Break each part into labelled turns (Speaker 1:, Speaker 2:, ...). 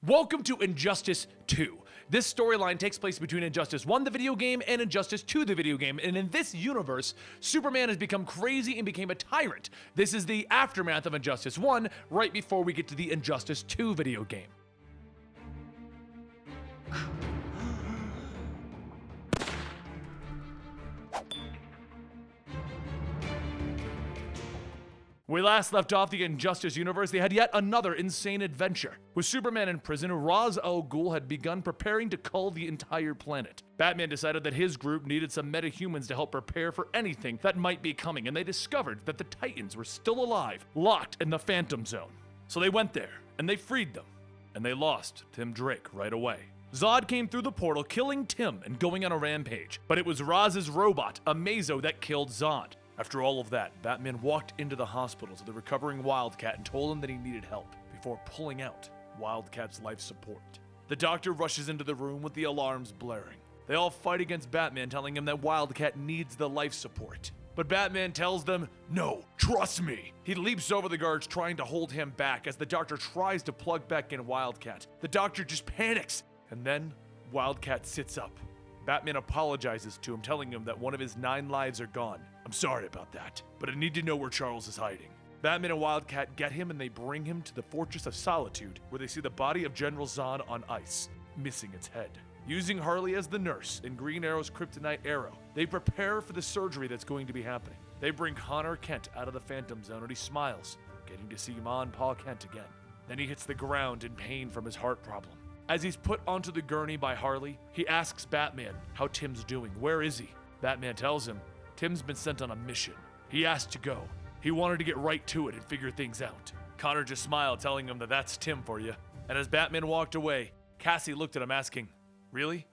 Speaker 1: Welcome to Injustice 2. This storyline takes place between Injustice 1, the video game, and Injustice 2, the video game. And in this universe, Superman has become crazy and became a tyrant. This is the aftermath of Injustice 1, right before we get to the Injustice 2 video game. We last left off the Injustice universe, they had yet another insane adventure. With Superman in prison, Ra's al Ghul had begun preparing to cull the entire planet. Batman decided that his group needed some metahumans to help prepare for anything that might be coming, and they discovered that the Titans were still alive, locked in the Phantom Zone. So they went there, and they freed them, and they lost Tim Drake right away. Zod came through the portal, killing Tim and going on a rampage, but it was Raz's robot, Amazo, that killed Zod. After all of that, Batman walked into the hospital to the recovering Wildcat and told him that he needed help before pulling out Wildcat's life support. The doctor rushes into the room with the alarms blaring. They all fight against Batman, telling him that Wildcat needs the life support. But Batman tells them, "No, trust me." He leaps over the guards, trying to hold him back as the doctor tries to plug back in Wildcat. The doctor just panics, and then Wildcat sits up. Batman apologizes to him, telling him that one of his 9 lives are gone. "I'm sorry about that, but I need to know where Charles is hiding." Batman and Wildcat get him and they bring him to the Fortress of Solitude, where they see the body of General Zod on ice, missing its head. Using Harley as the nurse and Green Arrow's kryptonite arrow, they prepare for the surgery that's going to be happening. They bring Connor Kent out of the Phantom Zone and he smiles, getting to see Ma and Pa Kent again. Then he hits the ground in pain from his heart problem. As he's put onto the gurney by Harley, he asks Batman how Tim's doing. Where is he? Batman tells him Tim's been sent on a mission. He asked to go. He wanted to get right to it and figure things out. Connor just smiled, telling him that that's Tim for you. And as Batman walked away, Cassie looked at him asking, "Really?"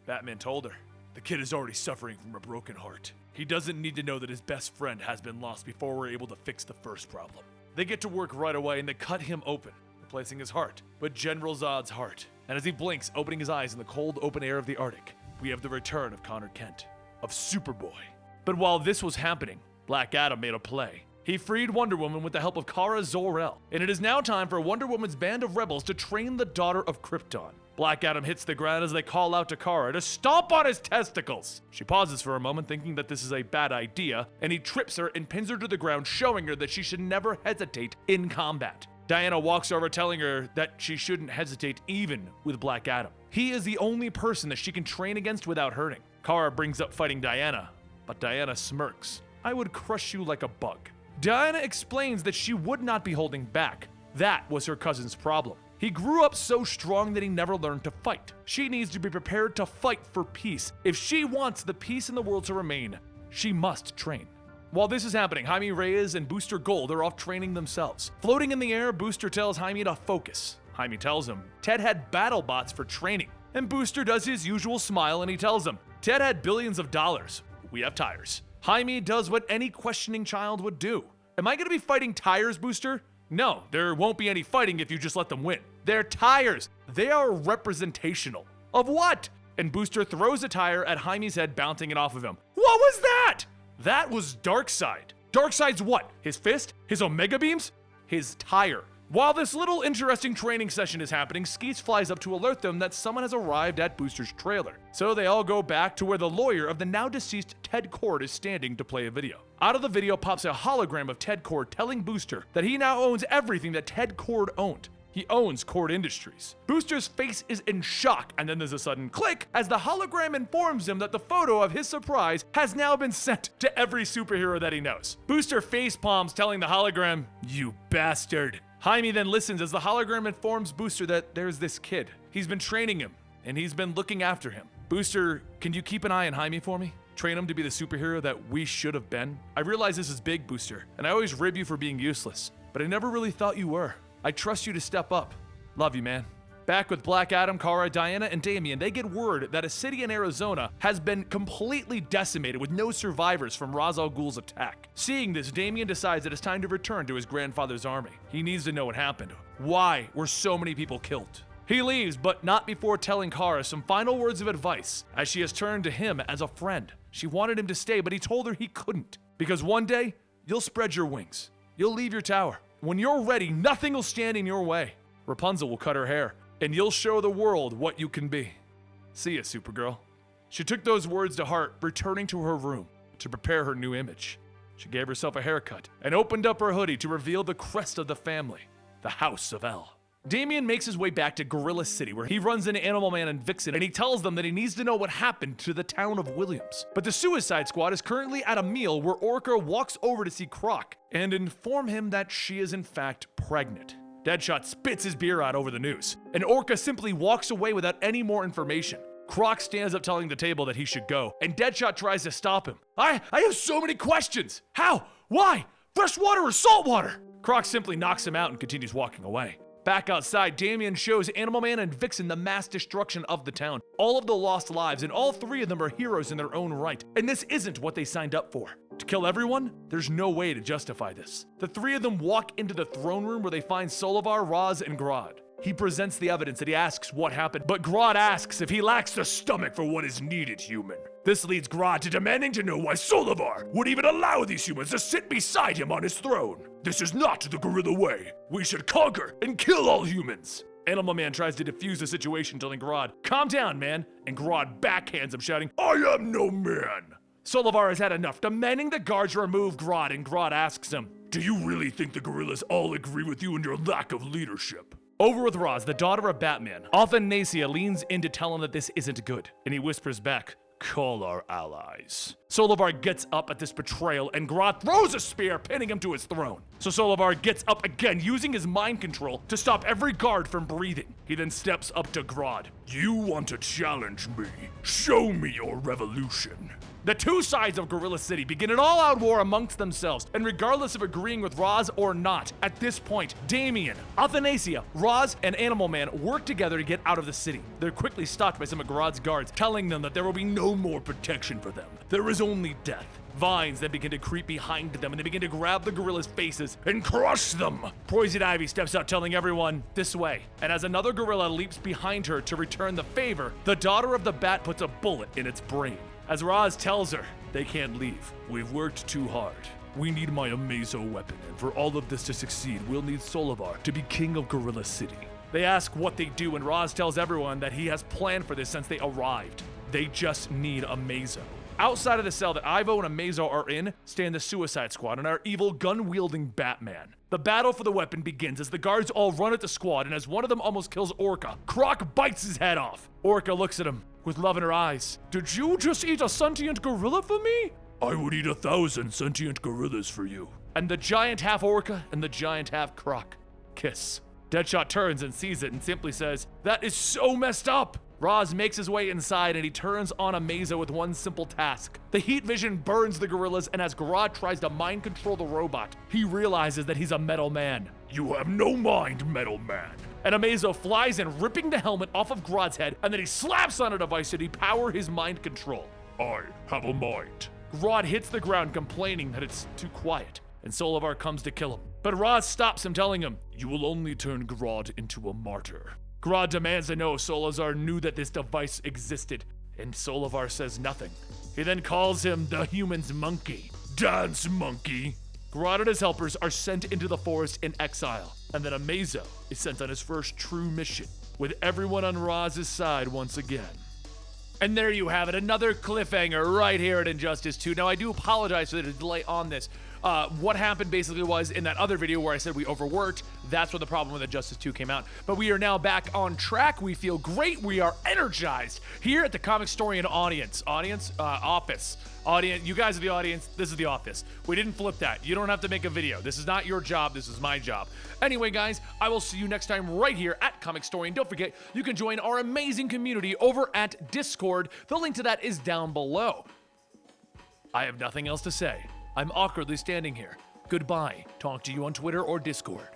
Speaker 1: Batman told her, "The kid is already suffering from a broken heart. He doesn't need to know that his best friend has been lost before we're able to fix the first problem." They get to work right away and they cut him open, replacing his heart with General Zod's heart. And as he blinks, opening his eyes in the cold open air of the Arctic, we have the return of Connor Kent, of Superboy. But while this was happening, Black Adam made a play. He freed Wonder Woman with the help of Kara Zor-El, and it is now time for Wonder Woman's band of rebels to train the daughter of Krypton. Black Adam hits the ground as they call out to Kara to stomp on his testicles. She pauses for a moment, thinking that this is a bad idea, and he trips her and pins her to the ground, showing her that she should never hesitate in combat. Diana walks over, telling her that she shouldn't hesitate even with Black Adam. He is the only person that she can train against without hurting. Kara brings up fighting Diana, but Diana smirks. "I would crush you like a bug." Diana explains that she would not be holding back. That was her cousin's problem. He grew up so strong that he never learned to fight. She needs to be prepared to fight for peace. If she wants the peace in the world to remain, she must train. While this is happening, Jaime Reyes and Booster Gold are off training themselves. Floating in the air, Booster tells Jaime to focus. Jaime tells him Ted had battle bots for training. And Booster does his usual smile and he tells him, "Ted had billions of dollars. We have tires." Jaime does what any questioning child would do. "Am I going to be fighting tires, Booster?" "No, there won't be any fighting if you just let them win. They're tires. They are representational." "Of what?" And Booster throws a tire at Jaime's head, bouncing it off of him. "What was that?" "That was Darkseid." "Darkseid's what? His fist? His Omega beams?" "His tire." While this little interesting training session is happening, Skeets flies up to alert them that someone has arrived at Booster's trailer. So they all go back to where the lawyer of the now deceased Ted Kord is standing to play a video. Out of the video pops a hologram of Ted Kord telling Booster that he now owns everything that Ted Kord owned. He owns Kord Industries. Booster's face is in shock, and then there's a sudden click as the hologram informs him that the photo of his surprise has now been sent to every superhero that he knows. Booster face palms, telling the hologram, "You bastard." Jaime then listens as the hologram informs Booster that there's this kid. He's been training him, and he's been looking after him. "Booster, can you keep an eye on Jaime for me? Train him to be the superhero that we should have been? I realize this is big, Booster, and I always rib you for being useless, but I never really thought you were. I trust you to step up. Love you, man." Back with Black Adam, Kara, Diana, and Damian, they get word that a city in Arizona has been completely decimated with no survivors from Ra's al Ghul's attack. Seeing this, Damian decides that it's time to return to his grandfather's army. He needs to know what happened. Why were so many people killed? He leaves, but not before telling Kara some final words of advice, as she has turned to him as a friend. She wanted him to stay, but he told her he couldn't. Because one day, you'll spread your wings. You'll leave your tower. When you're ready, nothing will stand in your way. Rapunzel will cut her hair. and you'll show the world what you can be. See ya, Supergirl. She took those words to heart, returning to her room to prepare her new image. She gave herself a haircut and opened up her hoodie to reveal the crest of the family, the House of L. Damian makes his way back to Gorilla City, where he runs into Animal Man and Vixen, and he tells them that he needs to know what happened to the town of Williams. But the Suicide Squad is currently at a meal where Orca walks over to see Croc and inform him that she is in fact pregnant. Deadshot spits his beer out over the news, and Orca simply walks away without any more information. Croc stands up telling the table that he should go, and Deadshot tries to stop him. I have so many questions! How? Why? Fresh water or salt water? Croc simply knocks him out and continues walking away. Back outside, Damian shows Animal Man and Vixen the mass destruction of the town, all of the lost lives, and all three of them are heroes in their own right. And this isn't what they signed up for. To kill everyone? There's no way to justify this. The three of them walk into the throne room where they find Solovar, Roz, and Grodd. He presents the evidence and he asks what happened, but Grodd asks if he lacks the stomach for what is needed, human. This leads Grodd to demanding to know why Solovar would even allow these humans to sit beside him on his throne. This is not the gorilla way. We should conquer and kill all humans. Animal Man tries to defuse the situation, telling Grodd, "Calm down, man," and Grodd backhands him, shouting, "I am no man." Solovar has had enough, demanding the guards remove Grodd, and Grodd asks him, "Do you really think the gorillas all agree with you in your lack of leadership?" Over with Roz, the daughter of Batman, Athanasia leans in to tell him that this isn't good, and he whispers back, "Call our allies." Solovar gets up at this betrayal, and Grodd throws a spear, pinning him to his throne. So Solovar gets up again, using his mind control to stop every guard from breathing. He then steps up to Grodd. "You want to challenge me? Show me your revolution." The two sides of Gorilla City begin an all-out war amongst themselves, and regardless of agreeing with Roz or not, at this point, Damian, Athanasia, Roz, and Animal Man work together to get out of the city. They're quickly stopped by some of Grodd's guards, telling them that there will be no more protection for them. There is only death. Vines then begin to creep behind them, and they begin to grab the gorillas' faces and crush them. Poison Ivy steps out, telling everyone, "This way." And as another gorilla leaps behind her to return the favor, the daughter of the Bat puts a bullet in its brain. As Roz tells her, "They can't leave. We've worked too hard. We need my Amazo weapon, and for all of this to succeed, we'll need Solovar to be king of Gorilla City." They ask what they do, and Roz tells everyone that he has planned for this since they arrived. They just need Amazo. Outside of the cell that Ivo and Amazo are in, stand the Suicide Squad and our evil gun-wielding Batman. The battle for the weapon begins as the guards all run at the squad, and as one of them almost kills Orca, Croc bites his head off. Orca looks at him with love in her eyes. "Did you just eat a sentient gorilla for me?" "I would eat 1,000 sentient gorillas for you." And the giant half Orca and the giant half Croc kiss. Deadshot turns and sees it and simply says, "That is so messed up." Roz makes his way inside and he turns on Amazo with one simple task. The heat vision burns the gorillas, and as Grodd tries to mind control the robot, he realizes that he's a metal man. "You have no mind, metal man." And Amazo flies in, ripping the helmet off of Grodd's head, and then he slaps on a device to depower his mind control. "I have a mind." Grodd hits the ground, complaining that it's too quiet, and Solovar comes to kill him. But Roz stops him, telling him, "You will only turn Grodd into a martyr." Grodd demands to know if Solovar knew that this device existed, and Solovar says nothing. He then calls him the human's monkey. "Dance, monkey." Grodd and his helpers are sent into the forest in exile, and then Amazo is sent on his first true mission, with everyone on Roz's side once again. And there you have it, another cliffhanger right here at Injustice 2. Now, I do apologize for the delay on this. What happened basically was in that other video where I said we overworked, that's where the problem with Injustice 2 came out. But we are now back on track. We feel great. We are energized here at the Comicstorian office. Audience, you guys are the audience. This is the office. We didn't flip that. You don't have to make a video. This is not your job. This is my job. Anyway, guys, I will see you next time right here at Comicstorian. Don't forget, you can join our amazing community over at Discord. The link to that is down below. I have nothing else to say. I'm awkwardly standing here. Goodbye. Talk to you on Twitter or Discord.